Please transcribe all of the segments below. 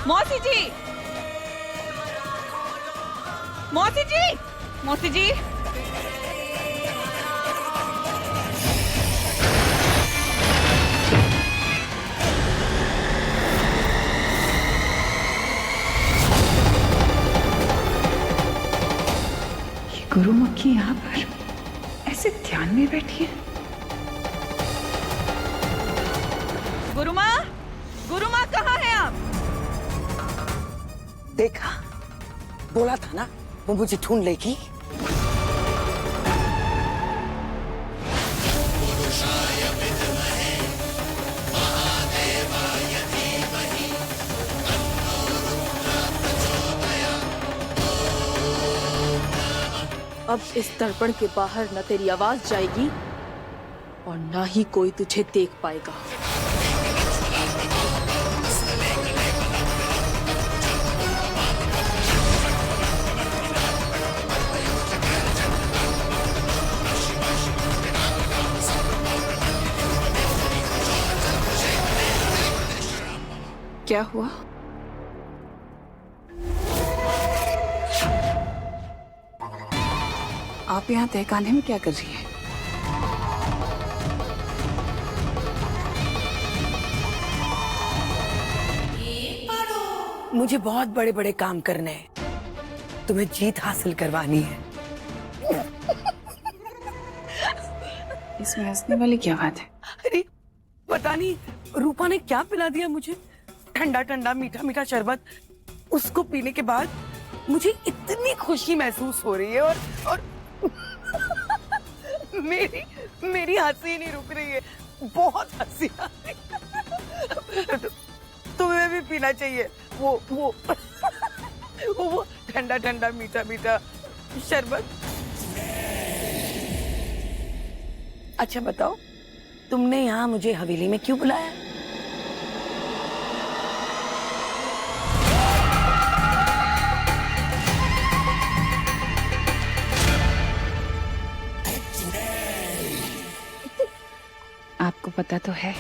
मौसी जी, मौसी जी, मौसी जी। ये गुरुमुखी यहाँ पर ऐसे ध्यान में बैठी है। गुरुमा, गुरुमा कहाँ है आप? देखा, बोला था ना वो मुझे ढूंढ लेगी। अब इस दर्पण के बाहर न तेरी आवाज जाएगी और ना ही कोई तुझे देख पाएगा। क्या हुआ? आप यहाँ तहखाने में क्या कर रही है? मुझे बहुत बड़े बड़े काम करने हैं, तुम्हें जीत हासिल करवानी है। इसमें हंसने वाली क्या बात है? अरे पता नहीं रूपा ने क्या पिला दिया मुझे, ठंडा ठंडा मीठा मीठा शरबत। उसको पीने के बाद मुझे इतनी खुशी महसूस हो रही है और मेरी हंसी नहीं रुक रही है, बहुत हंसी आ रही है। तुम्हें भी पीना चाहिए वो ठंडा ठंडा मीठा मीठा शरबत। अच्छा बताओ, तुमने यहाँ मुझे हवेली में क्यों बुलाया? आपको पता तो है,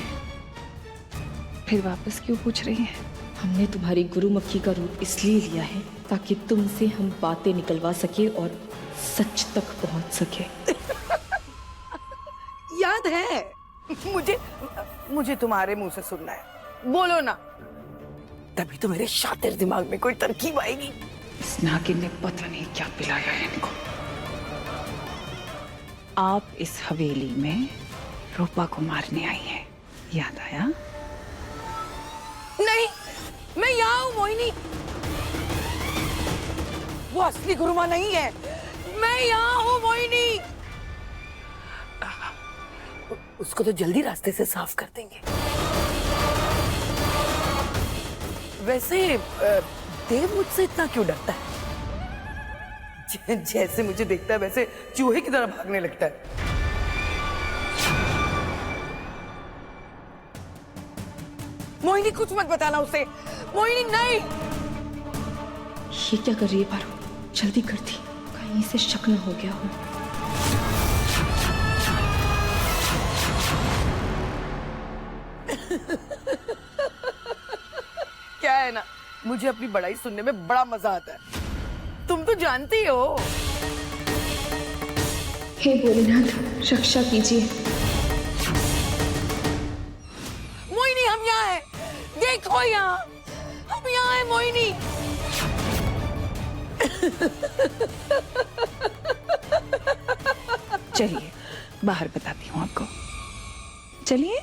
फिर वापस क्यों पूछ रही हैं? हमने तुम्हारी गुरुमुखी का रूप इसलिए लिया है ताकि तुमसे हम बातें निकलवा सके और सच तक पहुंच सके। याद है मुझे तुम्हारे मुंह से सुनना है, बोलो ना, तभी तो मेरे शातिर दिमाग में कोई तरकीब आएगी। इस नागिन ने पता नहीं क्या पिलाया है इनको। आप इस हवेली में रूपा को मारने आई हैं, याद आया? नहीं, मैं यहाँ हूँ मोहिनी, वो असली गुरुमा नहीं है, मैं यहाँ हूँ मोहिनी। उसको तो जल्दी रास्ते से साफ कर देंगे। वैसे देव मुझसे इतना क्यों डरता है? जैसे मुझे देखता है वैसे चूहे की तरह भागने लगता है। मोहिनी कुछ मत बताना उसे, मोहिनी नहीं। ये क्या कर रही है पारो? जल्दी कर दी, कहीं से शक न हो गया हो। क्या है ना, मुझे अपनी बड़ाई सुनने में बड़ा मजा आता है, तुम तो जानती हो। हे भोलेनाथ, रक्षा कीजिए। मोहिनी हम यहाँ हैं, देखो यहाँ, हम यहाँ हैं मोहिनी। चलिए बाहर बताती हूँ आपको, चलिए।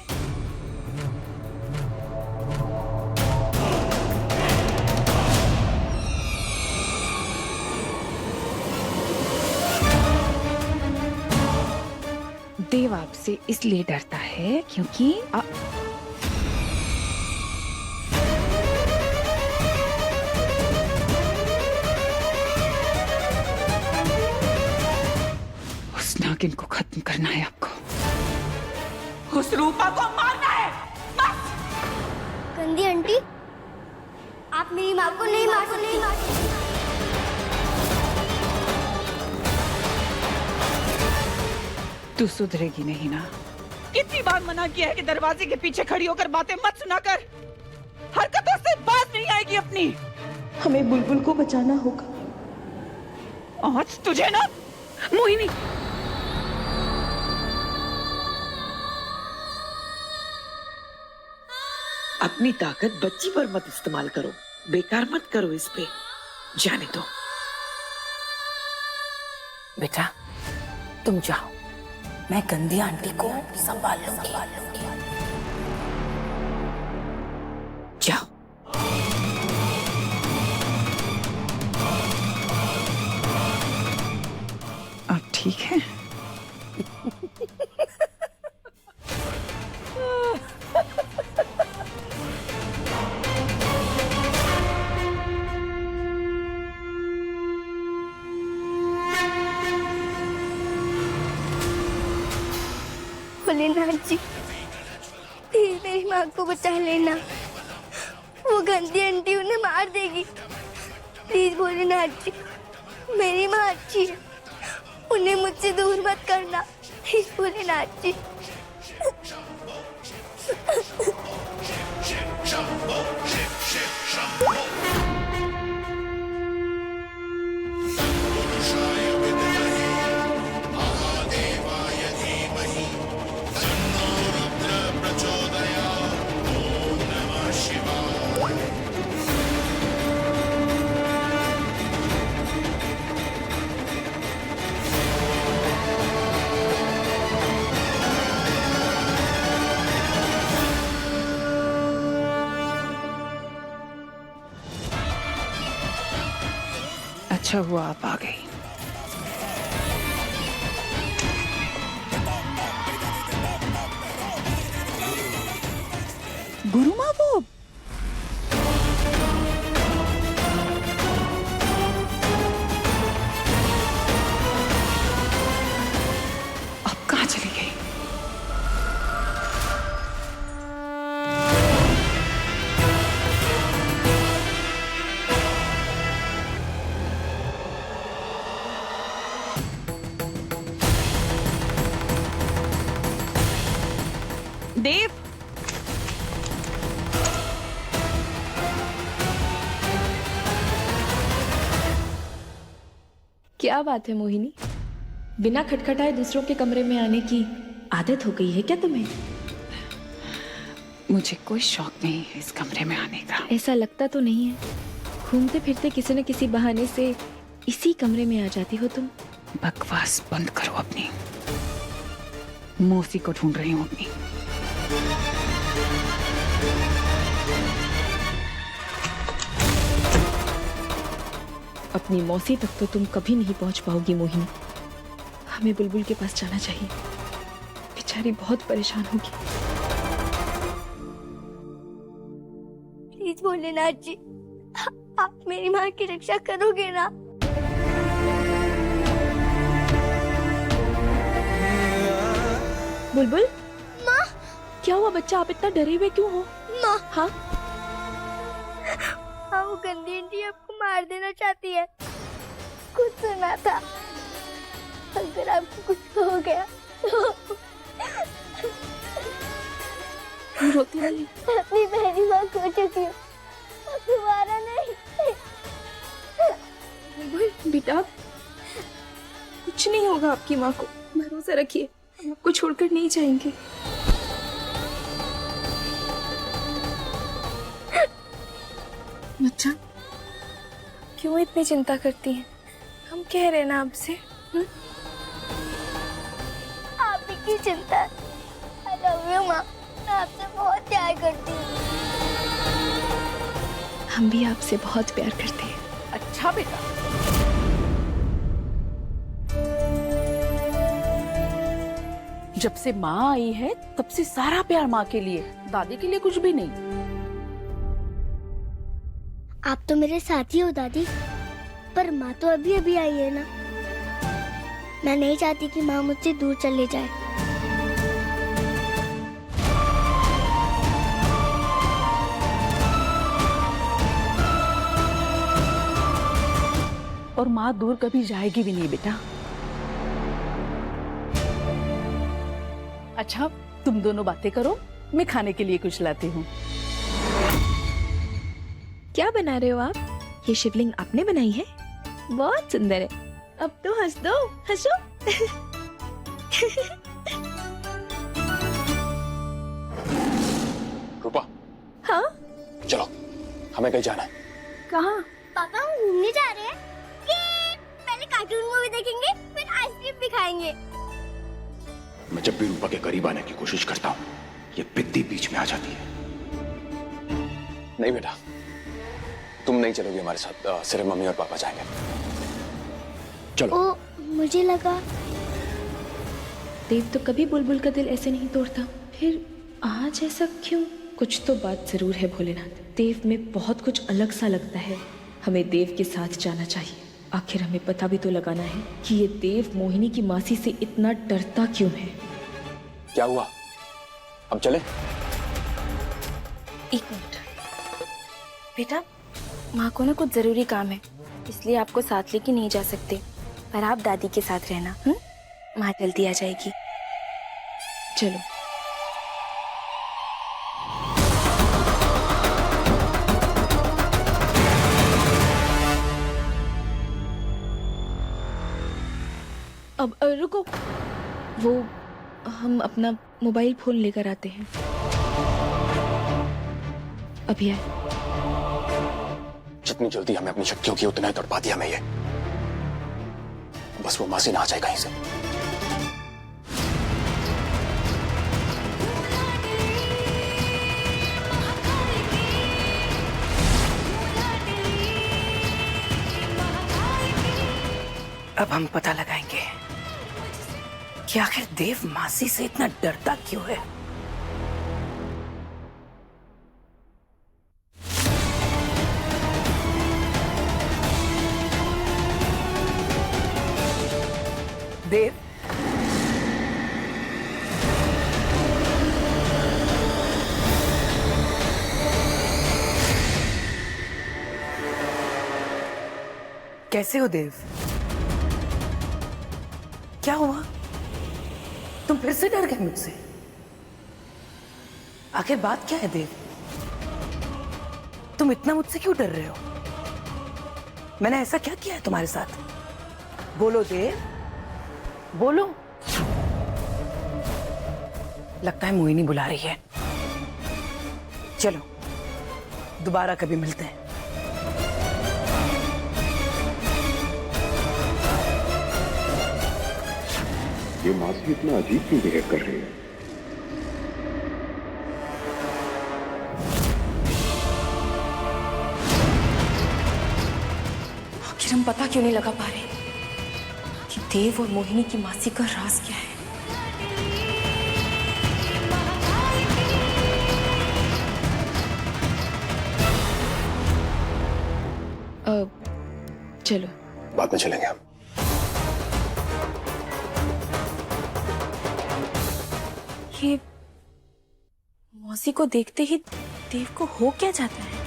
देव आपसे इसलिए डरता है क्योंकि उस नागिन को खत्म करना है आपको, उस रूपा को मारना है, बस। गंदी आंटी, आप मेरी माँ को नहीं मार सकती। तू सुधरेगी नहीं ना। कितनी बार मना किया है कि दरवाजे के पीछे खड़ी होकर बातें मत सुना कर। हरकतों से बाज नहीं आएगी अपनी। हमें बुलबुल को बचाना होगा। आज तुझे ना मोहिनी, अपनी ताकत बच्ची पर मत इस्तेमाल करो, बेकार मत करो इस पे, जाने दो। बेटा तुम जाओ, मैं गंदी आंटी को संभाल लूंगी। जाओ। अब ठीक है। भोलेनाथ जी, प्लीज मेरी माँ को बचा लेना। वो गंदी आंटी उन्हें मार देगी। प्लीज भोलेनाथ जी, मेरी माँ अच्छी है, उन्हें मुझसे दूर मत करना। प्लीज भोलेनाथ जी। अच्छा हुआ आप आ गई। गुरुमा वो अब कहाँ चली गई? देव, क्या बात है मोहिनी, बिना खटखटाए दूसरों के कमरे में आने की आदत हो गई है क्या तुम्हें? मुझे कोई शौक नहीं है इस कमरे में आने का। ऐसा लगता तो नहीं है, घूमते फिरते किसी न किसी बहाने से इसी कमरे में आ जाती हो तुम। बकवास बंद करो अपनी। मौसी को ढूंढ रही हूँ अपनी। अपनी मौसी तक तो तुम कभी नहीं पहुंच पाओगी मोहिनी। हमें बुलबुल के पास जाना चाहिए, बेचारी बहुत परेशान होगी। प्लीज भोलेनाथ जी, आप मेरी माँ की रक्षा करोगे ना? बुलबुल, माँ, क्या हुआ बच्चा, आप इतना डरे हुए क्यों हो? माँ, हाँ, हाँ वो गंदी आंटी आपको मार देना चाहती है। कुछ सुना था, अगर आपको कुछ हो गया तो रोती नहीं। अपनी पहली बार खो चुकी हूँ, अब दोबारा नहीं। बुलबुल बेटा, कुछ नहीं होगा आपकी माँ को, भरोसा रखिए, हम आपको छोड़कर नहीं जाएंगे। बच्चा, क्यों इतनी चिंता करती हैं? हम कह रहे हैं ना आपसे। आप ही की चिंता। I love you माँ, मैं आपसे बहुत प्यार करती हूँ। हम भी आपसे बहुत प्यार करते हैं। अच्छा बेटा, जब से माँ आई है तब से सारा प्यार माँ के लिए, दादी के लिए कुछ भी नहीं। आप तो मेरे साथ ही हो दादी, पर माँ तो अभी अभी आई है ना। मैं नहीं चाहती कि माँ मुझसे दूर चले जाए। और माँ दूर कभी जाएगी भी नहीं बेटा। अच्छा तुम दोनों बातें करो, मैं खाने के लिए कुछ लाती हूँ। क्या बना रहे हो आप? ये शिवलिंग आपने बनाई है? बहुत सुंदर है। अब तो हंस दो, हंसो। रूपा, हाँ? चलो हमें कहीं जाना है। कहाँ? पापा हम घूमने जा रहे हैं। ये पहले कार्टून मूवी देखेंगे, फिर आइसक्रीम भी खाएंगे। मैं जब भी रूपा के करीब आने की कोशिश करता हूँ, ये बिद्दी बीच में आ जाती है। नहीं बेटा, तुम नहीं चलोगे हमारे साथ, सिर्फ मम्मी और पापा जाएंगे। चलो। ओ, मुझे लगा देव तो कभी बुलबुल का दिल ऐसे नहीं तोड़ता, फिर आज ऐसा क्यों? कुछ तो बात जरूर है भोलेनाथ। देव में बहुत कुछ अलग सा लगता है। हमें देव के साथ जाना चाहिए। आखिर हमें पता भी तो लगाना है कि ये देव मोहिनी की मासी से इतना डरता क्यों है। क्या हुआ, अब चले? एक मिनट बेटा, माँ को ना कुछ जरूरी काम है, इसलिए आपको साथ लेके नहीं जा सकते, पर आप दादी के साथ रहना। माँ जल्दी आ जाएगी। चलो। अब रुको, वो हम अपना मोबाइल फोन लेकर आते हैं। अभी आए। जितनी जल्दी हमें अपनी शक्तियों की उतना ही तड़पा दिया हमें ये। बस वो मासी ना आ जाए कहीं से। अब हम पता लगाएंगे कि आखिर देव मासी से इतना डरता क्यों है। देव, कैसे हो देव? क्या हुआ? तुम फिर से डर गए मुझसे? आखिर बात क्या है देव? तुम इतना मुझसे क्यों डर रहे हो? मैंने ऐसा क्या किया है तुम्हारे साथ? बोलो देव, बोलो। लगता है मोहिनी बुला रही है। चलो दोबारा कभी मिलते हैं। ये मासी इतना अजीब क्यों बिहेव कर रही है? आखिर हम पता क्यों नहीं लगा पा रहे कि देव और मोहिनी की मासी का राज क्या है? चलो बाद में चलेंगे हम। ये मौसी को देखते ही देव को हो क्या जाता है?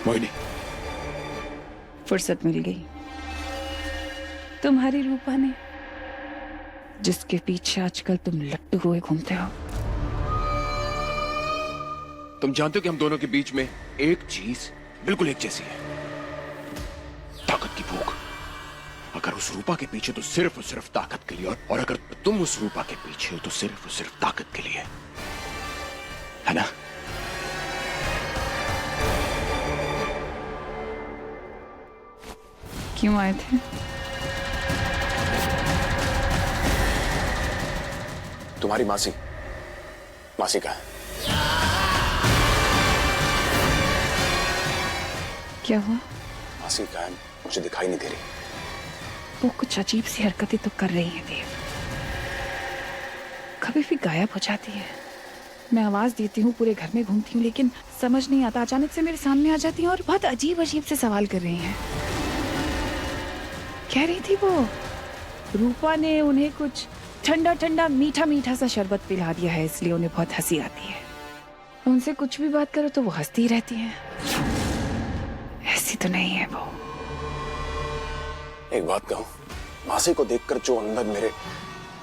मोहिनी, फुर्सत मिल गई तुम्हारी रूपा ने, जिसके पीछे आजकल तुम लट्टू हुए घूमते हो। तुम जानते हो कि हम दोनों के बीच में एक चीज बिल्कुल एक जैसी है, ताकत की भूख। अगर उस रूपा के पीछे तो सिर्फ और सिर्फ ताकत के लिए, और अगर तुम उस रूपा के पीछे हो तो सिर्फ और सिर्फ ताकत के लिए, है ना? क्यों आए थे? तुम्हारी मासी का है। क्या हुआ? मासी का है, मुझे दिखाई नहीं दे रही। वो कुछ अजीब सी हरकतें तो कर रही है देव, कभी भी गायब हो जाती है। मैं आवाज देती हूँ, पूरे घर में घूमती हूँ, लेकिन समझ नहीं आता, अचानक से मेरे सामने आ जाती है और बहुत अजीब अजीब से सवाल कर रही हैं। कह रही थी वो रूपा ने उन्हें कुछ ठंडा ठंडा मीठा मीठा सा शरबत पिला दिया है, इसलिए उन्हें बहुत हंसी आती है। उनसे कुछ भी बात करो तो वो हंसती ही रहती है। ऐसी तो नहीं है वो। एक बात कहूं, मासी को देखकर जो अंदर मेरे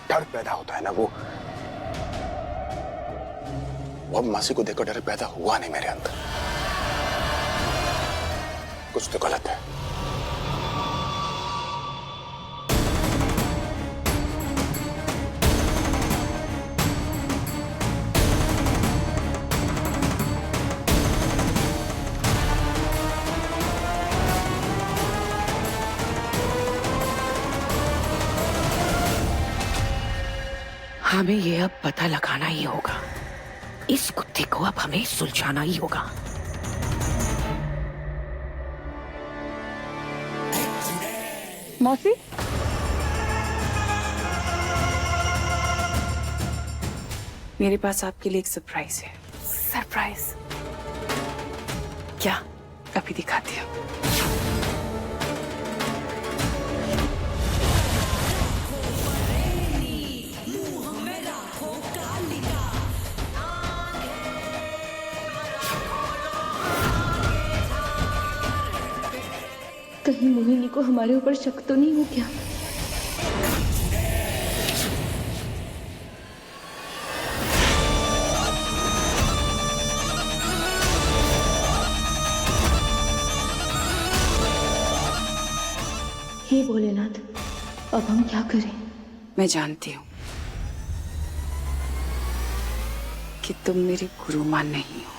डर पैदा होता है ना, वो अब मासी को देखकर डर पैदा हुआ नहीं मेरे अंदर। कुछ तो गलत है। हमें ये अब पता लगाना ही होगा। इस कुत्ते को अब हमें सुलझाना ही होगा। मौसी, मेरे पास आपके लिए एक सरप्राइज है। सरप्राइज? क्या? अभी दिखाती हूँ। कहीं मोहिनी को हमारे ऊपर शक तो नहीं हो क्या? हे भोलेनाथ, अब हम क्या करें? मैं जानती हूँ कि तुम मेरी गुरु मां नहीं हो।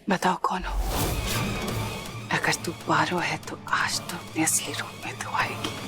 बताओ कौन हो? अगर तू पारो है तो आज तो अपने असली रूप में तू आएगी।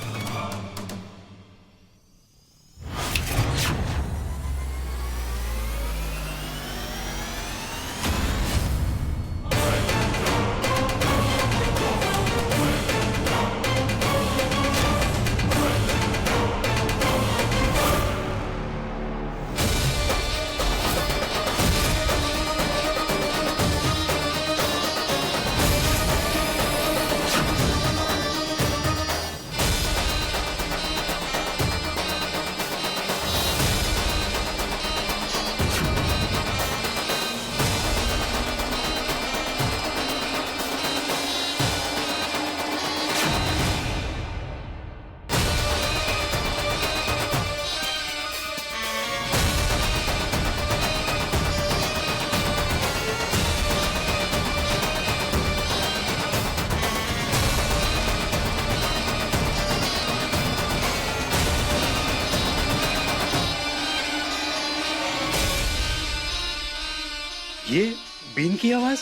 ये बीन की आवाज?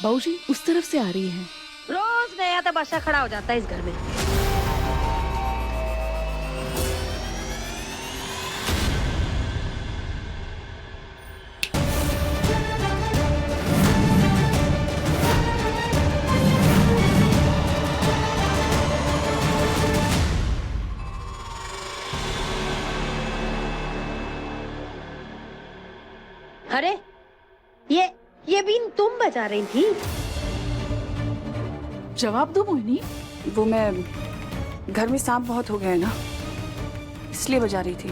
बाबूजी, उस तरफ से आ रही है। रोज नया तमाशा खड़ा हो जाता है इस घर में। अरे ये बीन तुम बजा रही थी? जवाब दो मोहिनी। वो मैं घर में सांप बहुत हो गए ना, इसलिए बजा रही थी।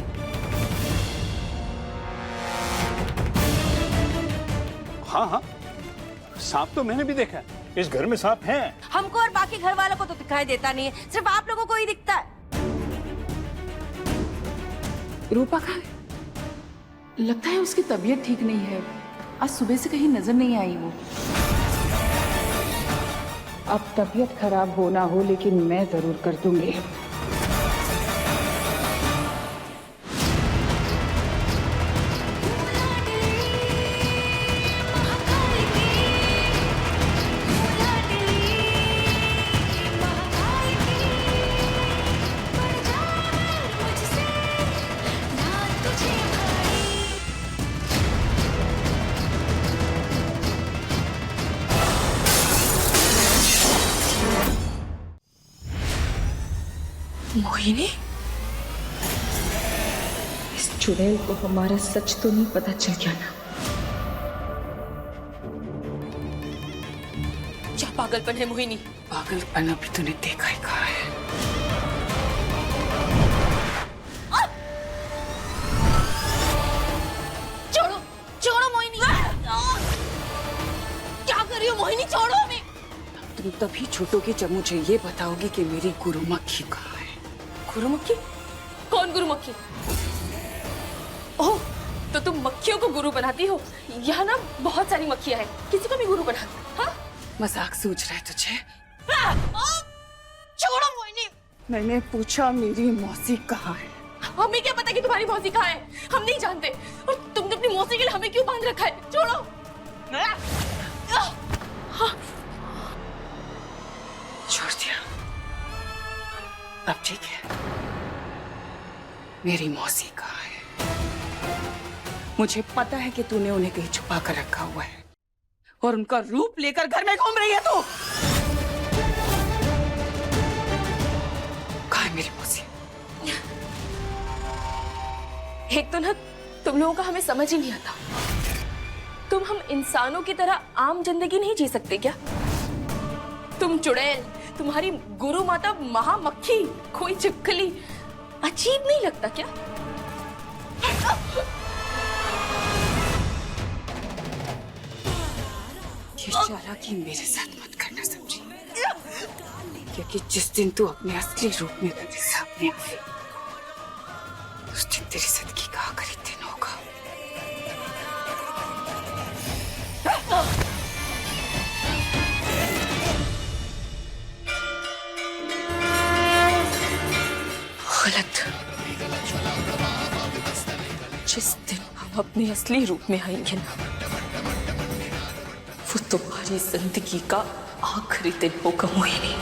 हाँ हाँ, सांप तो मैंने भी देखा है। इस घर में सांप हैं। हमको और बाकी घर वालों को तो दिखाई देता नहीं है, सिर्फ आप लोगों को ही दिखता है। रूपा कहाँ है? लगता है उसकी तबीयत ठीक नहीं है। आज सुबह से कहीं नजर नहीं आई वो। अब तबीयत खराब हो ना हो, लेकिन मैं जरूर कर दूंगी। मोहिनी, इस चुड़ैल को हमारा सच तो नहीं पता चल गया ना? पागलपन है मोहिनी। पागलपन अभी तूने देखा ही कहा है। छोड़ो छोड़ो मोहिनी। क्या कर रही हो मोहिनी, छोड़ो हमें। तुम तभी छूटोगी जब मुझे ये बताओगी कि मेरी गुरुमक्खी कहाँ है। गुरुमक्खी? कौन गुरुमक्खी? ओह, तो तुम मक्खियों को गुरु बनाती हो। यहाँ ना बहुत सारी मक्खियाँ हैं, किसी को भी गुरु बना। हाँ? मजाक सूझ रहा है तुझे? छोड़ो मोहिनी। मैंने पूछा मेरी मौसी कहाँ है। हमें क्या पता कि तुम्हारी मौसी कहाँ है, हम नहीं जानते। और तुमने अपनी मौसी के लिए हमें क्यों बांध रखा है? छोड़ो। छोड़ दिया। अब ठीक है। मेरी मौसी कहाँ है? मुझे पता है कि तूने उन्हें कहीं छुपा कर रखा हुआ है और उनका रूप लेकर घर में घूम रही है तू। कहाँ है मेरी मौसी? एक तो ना तुम लोगों का हमें समझ ही नहीं आता। तुम हम इंसानों की तरह आम जिंदगी नहीं जी सकते क्या? तुम चुड़ैल, तुम्हारी गुरु माता महामक्खी, खोई छिपकली, अजीब नहीं लगता क्या? ये चालाकी मेरे साथ मत करना समझी, क्योंकि जिस दिन तू अपने असली रूप में मेरे सामने आई, उस दिन तेरी जिंदगी का आखिरी दिन होगा। गलत। जिस दिन हम अपने असली रूप में आएंगे ना, वो तुम्हारी जिंदगी का आखिरी दिन होगा मोहिनी।